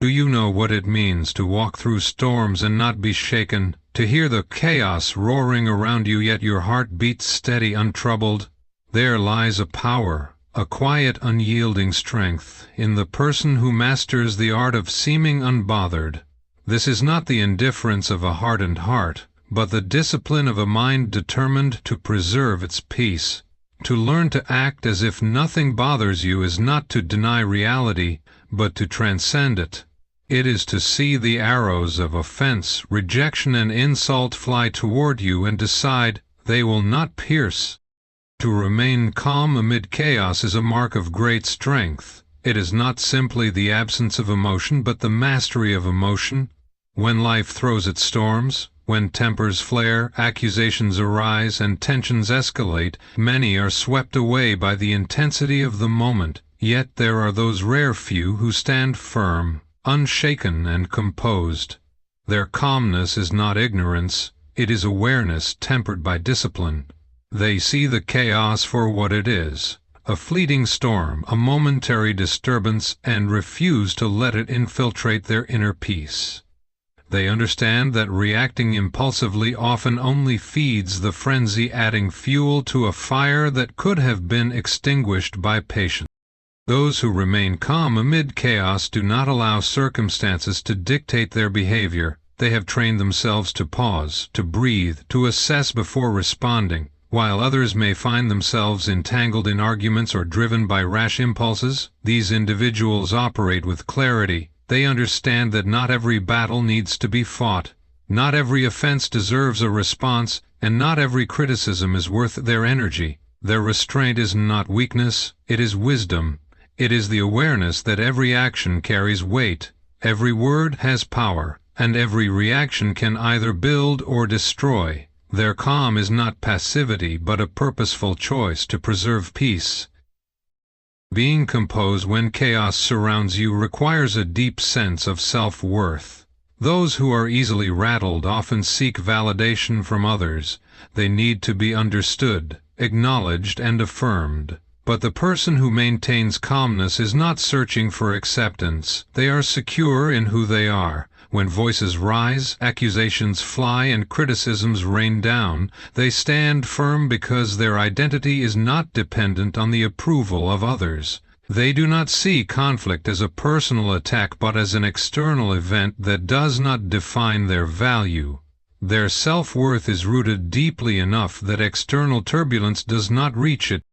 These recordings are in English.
Do you know what it means to walk through storms and not be shaken, to hear the chaos roaring around you yet your heart beats steady, untroubled? There lies a power, a quiet, unyielding strength, in the person who masters the art of seeming unbothered. This is not the indifference of a hardened heart, but the discipline of a mind determined to preserve its peace. To learn to act as if nothing bothers you is not to deny reality, but to transcend it. It is to see the arrows of offense, rejection, and insult fly toward you and decide they will not pierce. To remain calm amid chaos is a mark of great strength. It is not simply the absence of emotion, but the mastery of emotion. When life throws its storms, when tempers flare, accusations arise, and tensions escalate, many are swept away by the intensity of the moment, yet there are those rare few who stand firm, unshaken and composed. Their calmness is not ignorance, it is awareness tempered by discipline. They see the chaos for what it is, a fleeting storm, a momentary disturbance, and refuse to let it infiltrate their inner peace. They understand that reacting impulsively often only feeds the frenzy, adding fuel to a fire that could have been extinguished by patience. Those who remain calm amid chaos do not allow circumstances to dictate their behavior. They have trained themselves to pause, to breathe, to assess before responding. While others may find themselves entangled in arguments or driven by rash impulses, these individuals operate with clarity. They understand that not every battle needs to be fought, not every offense deserves a response, and not every criticism is worth their energy. Their restraint is not weakness, it is wisdom. It is the awareness that every action carries weight, every word has power, and every reaction can either build or destroy. Their calm is not passivity, but a purposeful choice to preserve peace. Being composed when chaos surrounds you requires a deep sense of self-worth. Those who are easily rattled often seek validation from others. They need to be understood, acknowledged, and affirmed. But the person who maintains calmness is not searching for acceptance. They are secure in who they are. When voices rise, accusations fly, and criticisms rain down, they stand firm because their identity is not dependent on the approval of others. They do not see conflict as a personal attack but as an external event that does not define their value. Their self-worth is rooted deeply enough that external turbulence does not reach it.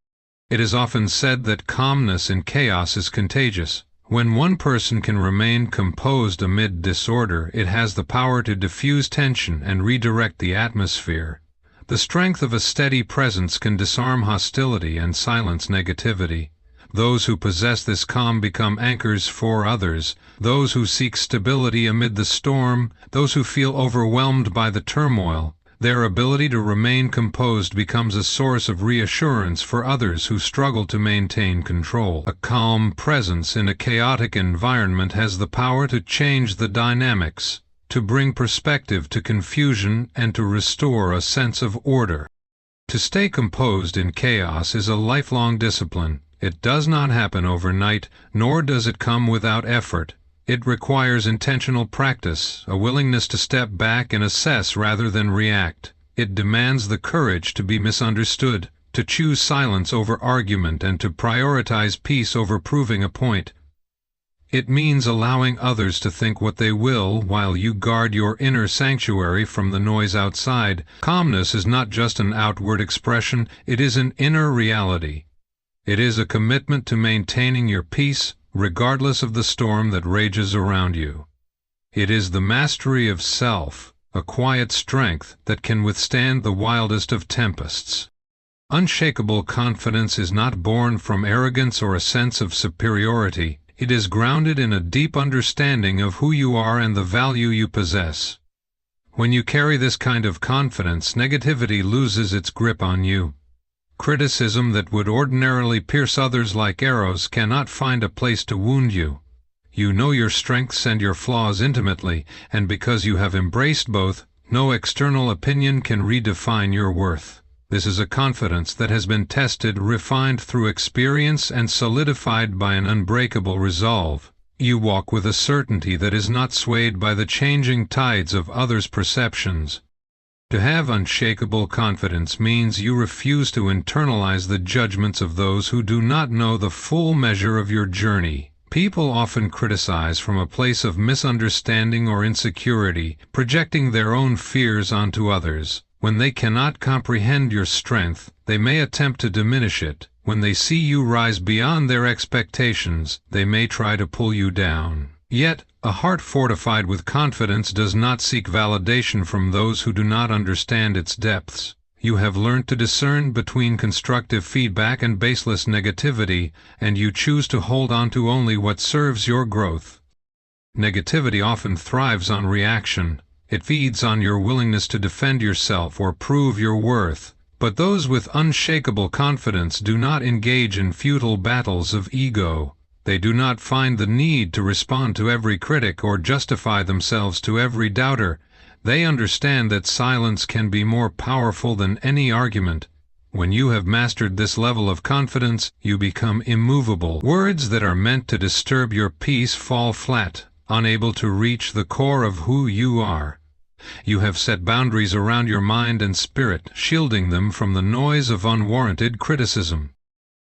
It is often said that calmness in chaos is contagious. When one person can remain composed amid disorder, it has the power to diffuse tension and redirect the atmosphere. The strength of a steady presence can disarm hostility and silence negativity. Those who possess this calm become anchors for others, those who seek stability amid the storm, those who feel overwhelmed by the turmoil. Their ability to remain composed becomes a source of reassurance for others who struggle to maintain control. A calm presence in a chaotic environment has the power to change the dynamics, to bring perspective to confusion, and to restore a sense of order. To stay composed in chaos is a lifelong discipline. It does not happen overnight, nor does it come without effort. It requires intentional practice, a willingness to step back and assess rather than react. It demands the courage to be misunderstood, to choose silence over argument, and to prioritize peace over proving a point. It means allowing others to think what they will while you guard your inner sanctuary from the noise outside. Calmness is not just an outward expression, it is an inner reality. It is a commitment to maintaining your peace, regardless of the storm that rages around you. It is the mastery of self, a quiet strength that can withstand the wildest of tempests. Unshakable confidence is not born from arrogance or a sense of superiority. It is grounded in a deep understanding of who you are and the value you possess. When you carry this kind of confidence, negativity loses its grip on you. Criticism that would ordinarily pierce others like arrows cannot find a place to wound you. You know your strengths and your flaws intimately, and because you have embraced both, no external opinion can redefine your worth. This is a confidence that has been tested, refined through experience, and solidified by an unbreakable resolve. You walk with a certainty that is not swayed by the changing tides of others' perceptions. To have unshakable confidence means you refuse to internalize the judgments of those who do not know the full measure of your journey. People often criticize from a place of misunderstanding or insecurity, projecting their own fears onto others. When they cannot comprehend your strength, they may attempt to diminish it. When they see you rise beyond their expectations, they may try to pull you down. Yet, a heart fortified with confidence does not seek validation from those who do not understand its depths. You have learned to discern between constructive feedback and baseless negativity, and you choose to hold on to only what serves your growth. Negativity often thrives on reaction. It feeds on your willingness to defend yourself or prove your worth. But those with unshakable confidence do not engage in futile battles of ego. They do not find the need to respond to every critic or justify themselves to every doubter. They understand that silence can be more powerful than any argument. When you have mastered this level of confidence, you become immovable. Words that are meant to disturb your peace fall flat, unable to reach the core of who you are. You have set boundaries around your mind and spirit, shielding them from the noise of unwarranted criticism.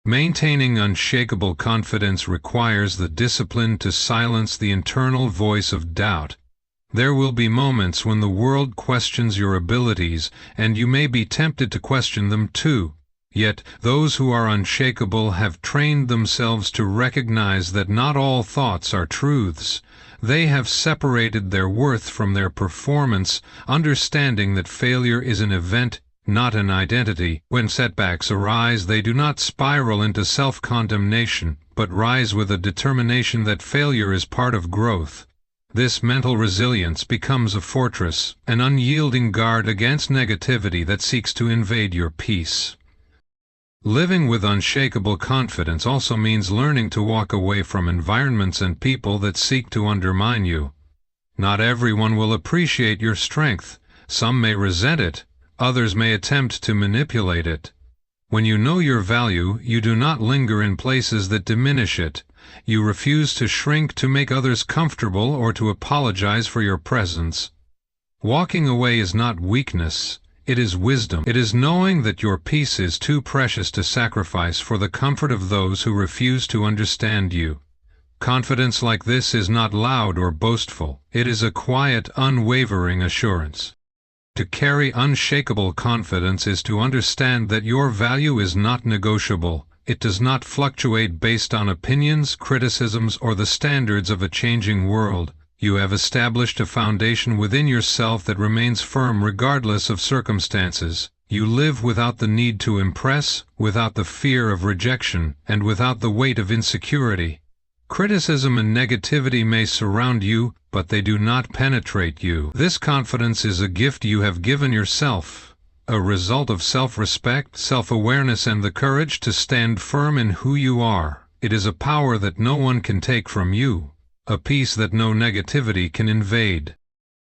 Maintaining unshakable confidence requires the discipline to silence the internal voice of doubt. There will be moments when the world questions your abilities, and you may be tempted to question them too. Yet, those who are unshakable have trained themselves to recognize that not all thoughts are truths. They have separated their worth from their performance, understanding that failure is an event, not an identity. When setbacks arise, they do not spiral into self-condemnation, but rise with a determination that failure is part of growth. This mental resilience becomes a fortress, an unyielding guard against negativity that seeks to invade your peace. Living with unshakable confidence also means learning to walk away from environments and people that seek to undermine you. Not everyone will appreciate your strength. Some may resent it. Others may attempt to manipulate it. When you know your value, you do not linger in places that diminish it. You refuse to shrink to make others comfortable or to apologize for your presence. Walking away is not weakness. It is wisdom. It is knowing that your peace is too precious to sacrifice for the comfort of those who refuse to understand you. Confidence like this is not loud or boastful. It is a quiet, unwavering assurance. To carry unshakable confidence is to understand that your value is not negotiable. It does not fluctuate based on opinions, criticisms, or the standards of a changing world. You have established a foundation within yourself that remains firm regardless of circumstances. You live without the need to impress, without the fear of rejection, and without the weight of insecurity. Criticism and negativity may surround you, but they do not penetrate you. This confidence is a gift you have given yourself, a result of self-respect, self-awareness, and the courage to stand firm in who you are. It is a power that no one can take from you, a peace that no negativity can invade.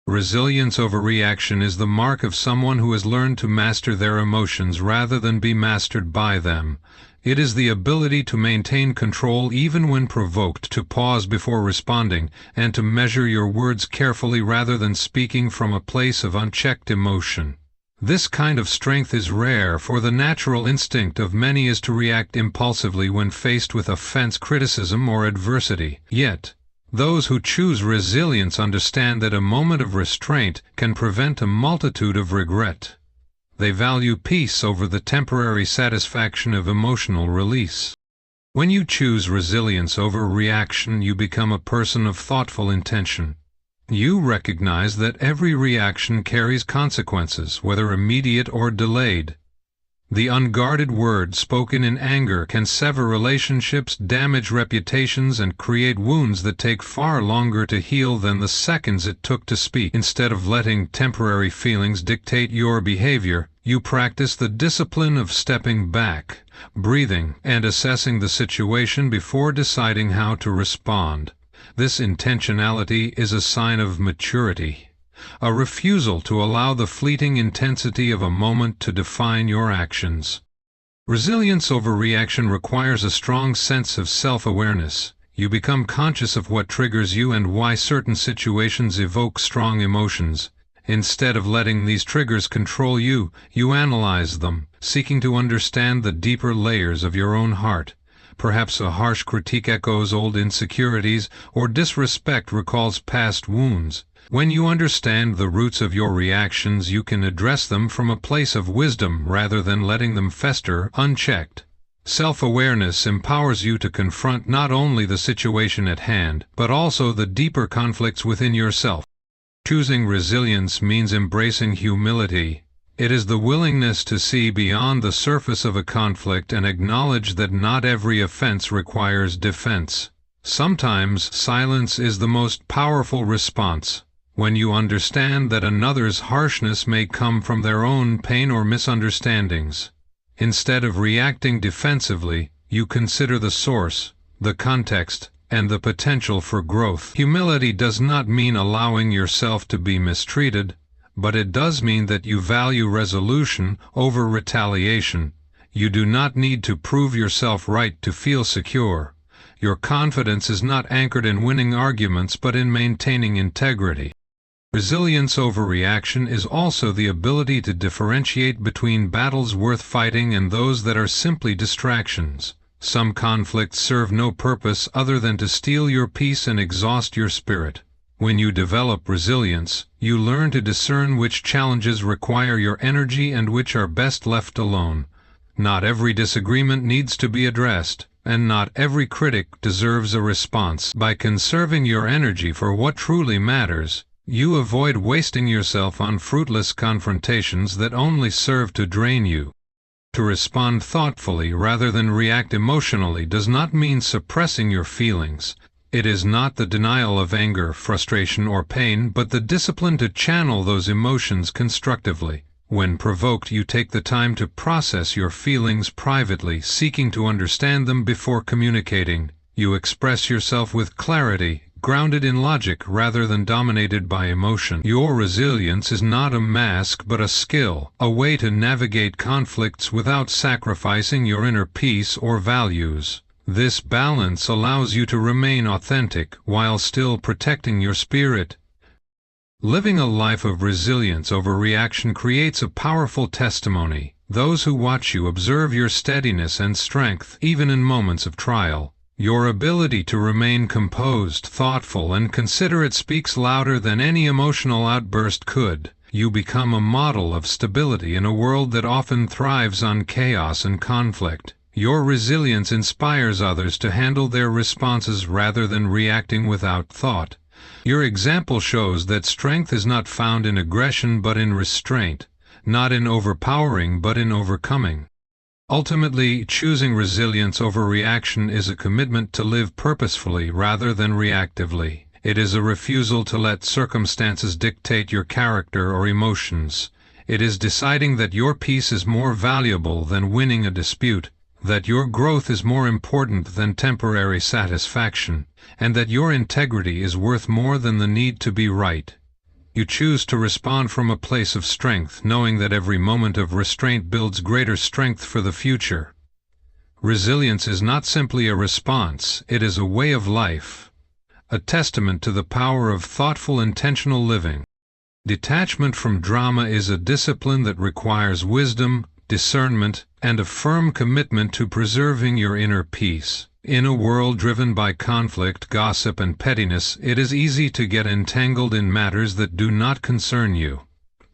Resilience over reaction is the mark of someone who has learned to master their emotions rather than be mastered by them. It is the ability to maintain control even when provoked, to pause before responding, and to measure your words carefully rather than speaking from a place of unchecked emotion. This kind of strength is rare, for the natural instinct of many is to react impulsively when faced with offense, criticism, or adversity. Yet, those who choose resilience understand that a moment of restraint can prevent a multitude of regret. They value peace over the temporary satisfaction of emotional release. When you choose resilience over reaction, you become a person of thoughtful intention. You recognize that every reaction carries consequences, whether immediate or delayed. The unguarded word spoken in anger can sever relationships, damage reputations, and create wounds that take far longer to heal than the seconds it took to speak. Instead of letting temporary feelings dictate your behavior, you practice the discipline of stepping back, breathing, and assessing the situation before deciding how to respond. This intentionality is a sign of maturity, a refusal to allow the fleeting intensity of a moment to define your actions. Resilience over reaction requires a strong sense of self-awareness. You become conscious of what triggers you and why certain situations evoke strong emotions. Instead of letting these triggers control you, you analyze them, seeking to understand the deeper layers of your own heart. Perhaps a harsh critique echoes old insecurities, or disrespect recalls past wounds. When you understand the roots of your reactions, you can address them from a place of wisdom rather than letting them fester unchecked. Self-awareness empowers you to confront not only the situation at hand, but also the deeper conflicts within yourself. Choosing resilience means embracing humility. It is the willingness to see beyond the surface of a conflict and acknowledge that not every offense requires defense. Sometimes silence is the most powerful response. When you understand that another's harshness may come from their own pain or misunderstandings, instead of reacting defensively, you consider the source, the context, and the potential for growth. Humility does not mean allowing yourself to be mistreated, but it does mean that you value resolution over retaliation. You do not need to prove yourself right to feel secure. Your confidence is not anchored in winning arguments but in maintaining integrity. Resilience over reaction is also the ability to differentiate between battles worth fighting and those that are simply distractions. Some conflicts serve no purpose other than to steal your peace and exhaust your spirit. When you develop resilience, you learn to discern which challenges require your energy and which are best left alone. Not every disagreement needs to be addressed, and not every critic deserves a response. By conserving your energy for what truly matters, you avoid wasting yourself on fruitless confrontations that only serve to drain you. To respond thoughtfully rather than react emotionally does not mean suppressing your feelings. It is not the denial of anger, frustration, or pain, but the discipline to channel those emotions constructively. When provoked, you take the time to process your feelings privately, seeking to understand them before communicating. You express yourself with clarity, grounded in logic rather than dominated by emotion. Your resilience is not a mask but a skill, a way to navigate conflicts without sacrificing your inner peace or values. This balance allows you to remain authentic while still protecting your spirit. Living a life of resilience over reaction creates a powerful testimony. Those who watch you observe your steadiness and strength, even in moments of trial. Your ability to remain composed, thoughtful, and considerate speaks louder than any emotional outburst could. You become a model of stability in a world that often thrives on chaos and conflict. Your resilience inspires others to handle their responses rather than reacting without thought. Your example shows that strength is not found in aggression but in restraint, not in overpowering but in overcoming. Ultimately, choosing resilience over reaction is a commitment to live purposefully rather than reactively. It is a refusal to let circumstances dictate your character or emotions. It is deciding that your peace is more valuable than winning a dispute, that your growth is more important than temporary satisfaction, and that your integrity is worth more than the need to be right. You choose to respond from a place of strength, knowing that every moment of restraint builds greater strength for the future. Resilience is not simply a response, it is a way of life, a testament to the power of thoughtful, intentional living. Detachment from drama is a discipline that requires wisdom, discernment, and a firm commitment to preserving your inner peace. In a world driven by conflict, gossip, and pettiness, it is easy to get entangled in matters that do not concern you.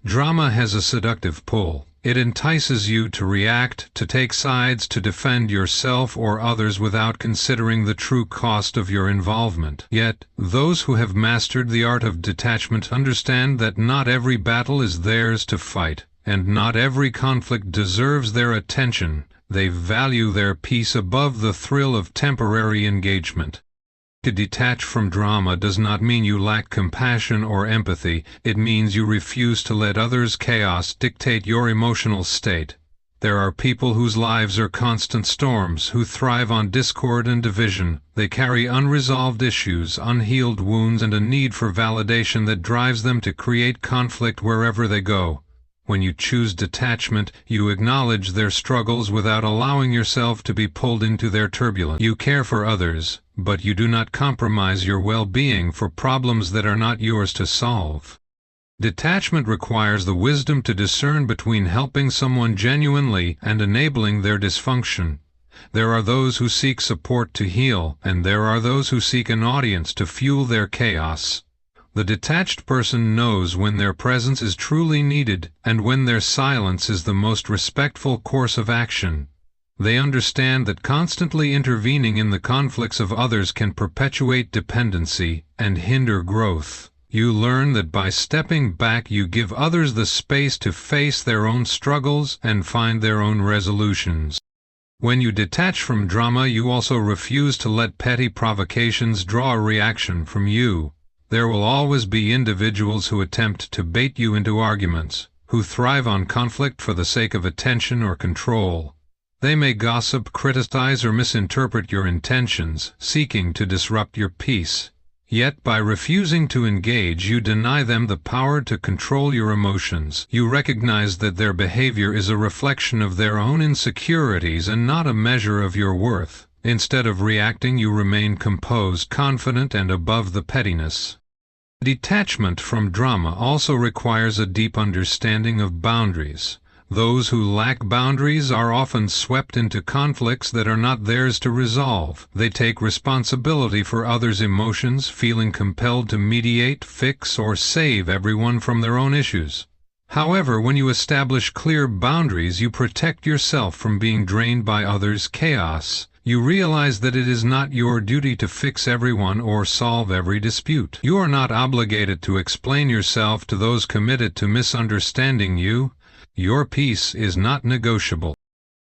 Drama has a seductive pull. It entices you to react, to take sides, to defend yourself or others without considering the true cost of your involvement. Yet, those who have mastered the art of detachment understand that not every battle is theirs to fight, and not every conflict deserves their attention. They value their peace above the thrill of temporary engagement. To detach from drama does not mean you lack compassion or empathy. It means you refuse to let others' chaos dictate your emotional state. There are people whose lives are constant storms, who thrive on discord and division. They carry unresolved issues, unhealed wounds, and a need for validation that drives them to create conflict wherever they go. When you choose detachment, you acknowledge their struggles without allowing yourself to be pulled into their turbulence. You care for others, but you do not compromise your well-being for problems that are not yours to solve. Detachment requires the wisdom to discern between helping someone genuinely and enabling their dysfunction. There are those who seek support to heal, and there are those who seek an audience to fuel their chaos. The detached person knows when their presence is truly needed, and when their silence is the most respectful course of action. They understand that constantly intervening in the conflicts of others can perpetuate dependency and hinder growth. You learn that by stepping back you give others the space to face their own struggles and find their own resolutions. When you detach from drama, you also refuse to let petty provocations draw a reaction from you. There will always be individuals who attempt to bait you into arguments, who thrive on conflict for the sake of attention or control. They may gossip, criticize, or misinterpret your intentions, seeking to disrupt your peace. Yet by refusing to engage, you deny them the power to control your emotions. You recognize that their behavior is a reflection of their own insecurities and not a measure of your worth. Instead of reacting, you remain composed, confident, and above the pettiness. Detachment from drama also requires a deep understanding of boundaries. Those who lack boundaries are often swept into conflicts that are not theirs to resolve. They take responsibility for others' emotions, feeling compelled to mediate, fix, or save everyone from their own issues. However, when you establish clear boundaries, you protect yourself from being drained by others' chaos. You realize that it is not your duty to fix everyone or solve every dispute. You are not obligated to explain yourself to those committed to misunderstanding you. Your peace is not negotiable.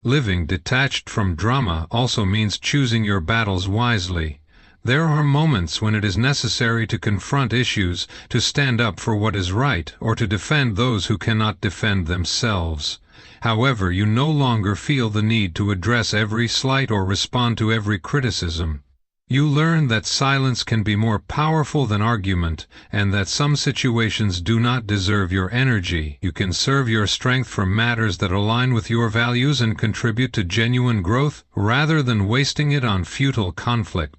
Living detached from drama also means choosing your battles wisely. There are moments when it is necessary to confront issues, to stand up for what is right, or to defend those who cannot defend themselves. However, you no longer feel the need to address every slight or respond to every criticism. You learn that silence can be more powerful than argument, and that some situations do not deserve your energy. You can serve your strength for matters that align with your values and contribute to genuine growth, rather than wasting it on futile conflict.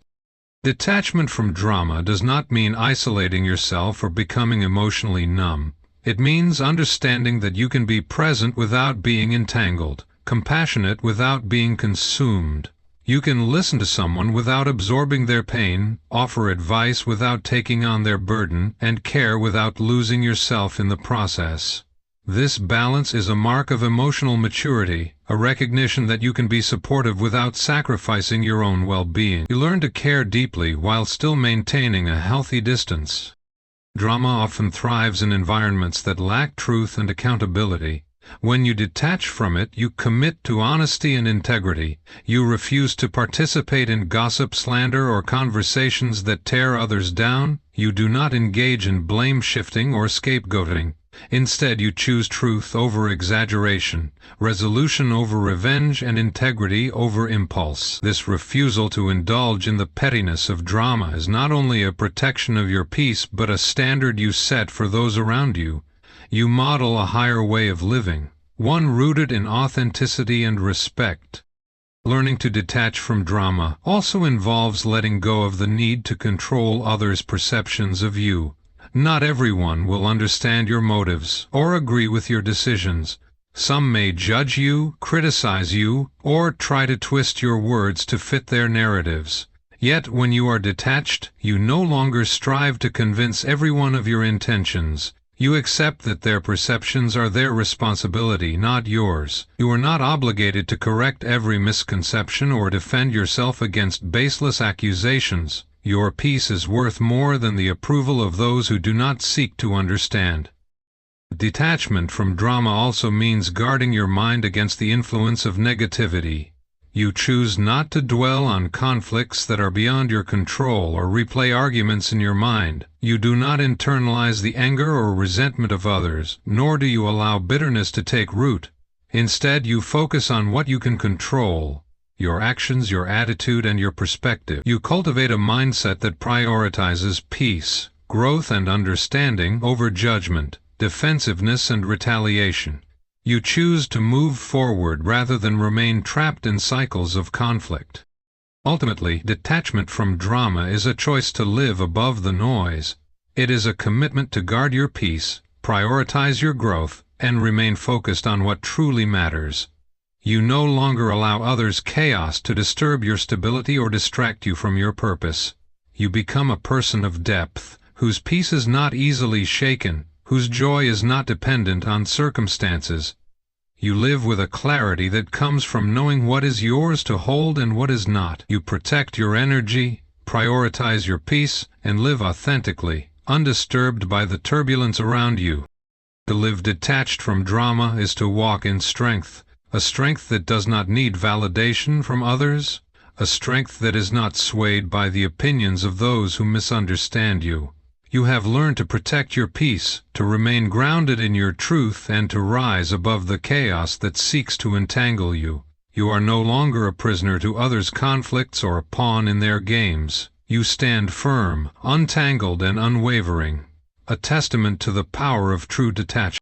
Detachment from drama does not mean isolating yourself or becoming emotionally numb. It means understanding that you can be present without being entangled, compassionate without being consumed. You can listen to someone without absorbing their pain, offer advice without taking on their burden, and care without losing yourself in the process. This balance is a mark of emotional maturity, a recognition that you can be supportive without sacrificing your own well-being. You learn to care deeply while still maintaining a healthy distance. Drama often thrives in environments that lack truth and accountability. When you detach from it, you commit to honesty and integrity. You refuse to participate in gossip, slander, or conversations that tear others down. You do not engage in blame-shifting or scapegoating. Instead, you choose truth over exaggeration, resolution over revenge, and integrity over impulse. This refusal to indulge in the pettiness of drama is not only a protection of your peace, but a standard you set for those around you. You model a higher way of living, one rooted in authenticity and respect. Learning to detach from drama also involves letting go of the need to control others' perceptions of you. Not everyone will understand your motives or agree with your decisions. Some may judge you, criticize you, or try to twist your words to fit their narratives. Yet when you are detached, you no longer strive to convince everyone of your intentions. You accept that their perceptions are their responsibility, not yours. You are not obligated to correct every misconception or defend yourself against baseless accusations. Your peace is worth more than the approval of those who do not seek to understand. Detachment from drama also means guarding your mind against the influence of negativity. You choose not to dwell on conflicts that are beyond your control or replay arguments in your mind. You do not internalize the anger or resentment of others, nor do you allow bitterness to take root. Instead, you focus on what you can control: your actions, your attitude, and your perspective. You cultivate a mindset that prioritizes peace, growth, and understanding over judgment. defensiveness and retaliation. You choose to move forward rather than remain trapped in cycles of conflict. Ultimately, detachment from drama is a choice to live above the noise. It is a commitment to guard your peace, prioritize your growth, and remain focused on what truly matters. You no longer allow others' chaos to disturb your stability or distract you from your purpose. You become a person of depth, whose peace is not easily shaken, whose joy is not dependent on circumstances. You live with a clarity that comes from knowing what is yours to hold and what is not. You protect your energy, prioritize your peace, and live authentically, undisturbed by the turbulence around you. To live detached from drama is to walk in strength, a strength that does not need validation from others, a strength that is not swayed by the opinions of those who misunderstand you. You have learned to protect your peace, to remain grounded in your truth, and to rise above the chaos that seeks to entangle you. You are no longer a prisoner to others' conflicts or a pawn in their games. You stand firm, untangled, and unwavering, a testament to the power of true detachment.